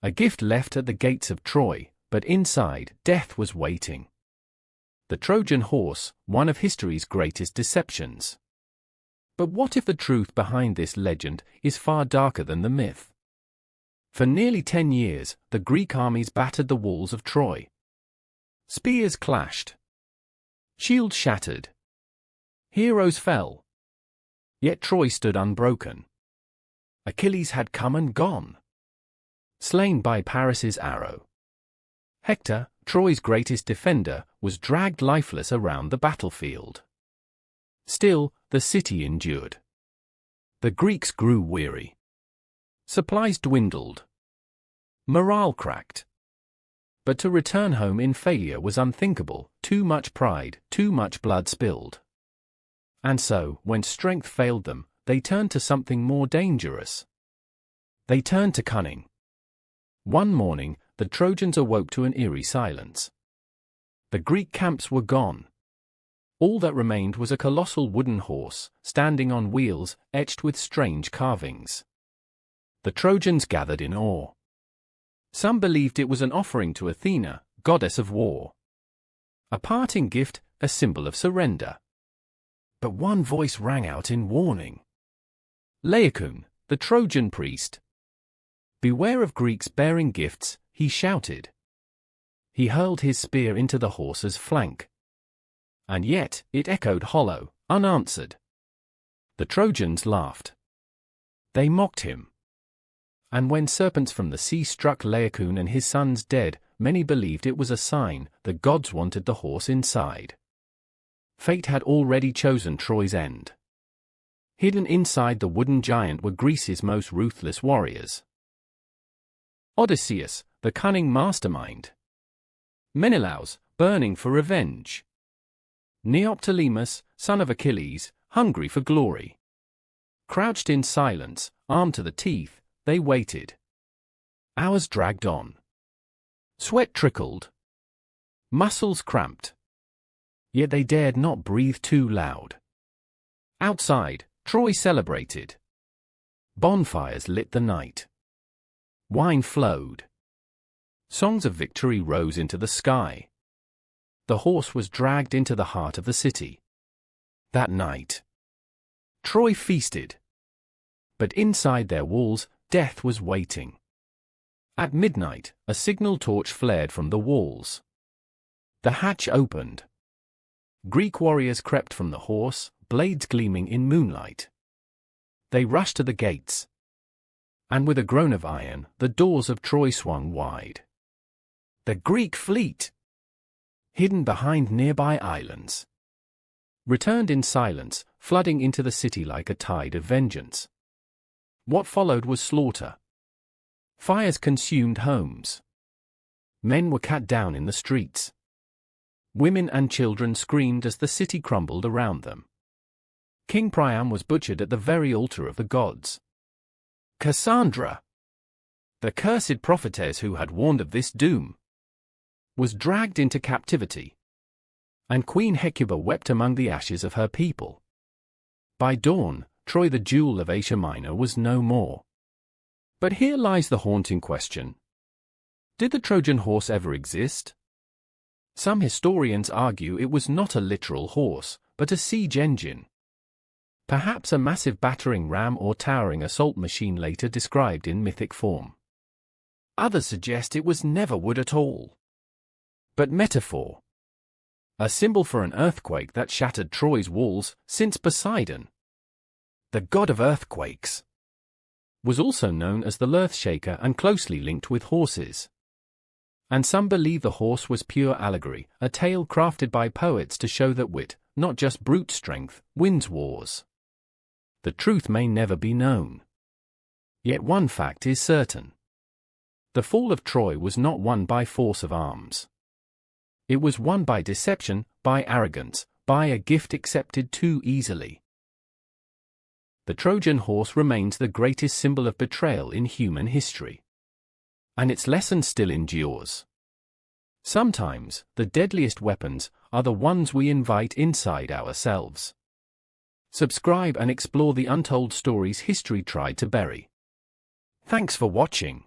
A gift left at the gates of Troy, but inside, death was waiting. The Trojan Horse, one of history's greatest deceptions. But what if the truth behind this legend is far darker than the myth? For nearly 10 years, the Greek armies battered the walls of Troy. Spears clashed. Shields shattered. Heroes fell. Yet Troy stood unbroken. Achilles had come and gone, slain by Paris's arrow. Hector, Troy's greatest defender, was dragged lifeless around the battlefield. Still, the city endured. The Greeks grew weary. Supplies dwindled. Morale cracked. But to return home in failure was unthinkable, too much pride, too much blood spilled. And so, when strength failed them, they turned to something more dangerous. They turned to cunning. One morning, the Trojans awoke to an eerie silence. The Greek camps were gone. All that remained was a colossal wooden horse, standing on wheels, etched with strange carvings. The Trojans gathered in awe. Some believed it was an offering to Athena, goddess of war. A parting gift, a symbol of surrender. But one voice rang out in warning. Laocoon, the Trojan priest. Beware of Greeks bearing gifts, he shouted. He hurled his spear into the horse's flank. And yet, it echoed hollow, unanswered. The Trojans laughed. They mocked him. And when serpents from the sea struck Laocoon and his sons dead, many believed it was a sign the gods wanted the horse inside. Fate had already chosen Troy's end. Hidden inside the wooden giant were Greece's most ruthless warriors. Odysseus, the cunning mastermind. Menelaus, burning for revenge. Neoptolemus, son of Achilles, hungry for glory. Crouched in silence, armed to the teeth, they waited. Hours dragged on. Sweat trickled. Muscles cramped. Yet they dared not breathe too loud. Outside, Troy celebrated. Bonfires lit the night. Wine flowed. Songs of victory rose into the sky. The horse was dragged into the heart of the city. That night, Troy feasted. But inside their walls, death was waiting. At midnight, a signal torch flared from the walls. The hatch opened. Greek warriors crept from the horse, blades gleaming in moonlight. They rushed to the gates. And with a groan of iron, the doors of Troy swung wide. The Greek fleet, hidden behind nearby islands, returned in silence, flooding into the city like a tide of vengeance. What followed was slaughter. Fires consumed homes. Men were cut down in the streets. Women and children screamed as the city crumbled around them. King Priam was butchered at the very altar of the gods. Cassandra, the cursed prophetess who had warned of this doom, was dragged into captivity. And Queen Hecuba wept among the ashes of her people. By dawn, Troy, the jewel of Asia Minor, was no more. But here lies the haunting question. Did the Trojan horse ever exist? Some historians argue it was not a literal horse, but a siege engine. Perhaps a massive battering ram or towering assault machine later described in mythic form. Others suggest it was never wood at all, but metaphor. A symbol for an earthquake that shattered Troy's walls, since Poseidon, the god of earthquakes, was also known as the Earthshaker and closely linked with horses. And some believe the horse was pure allegory, a tale crafted by poets to show that wit, not just brute strength, wins wars. The truth may never be known. Yet one fact is certain. The fall of Troy was not won by force of arms. It was won by deception, by arrogance, by a gift accepted too easily. The Trojan horse remains the greatest symbol of betrayal in human history. And its lesson still endures. Sometimes, the deadliest weapons are the ones we invite inside ourselves. Subscribe and explore the untold stories history tried to bury. Thanks for watching.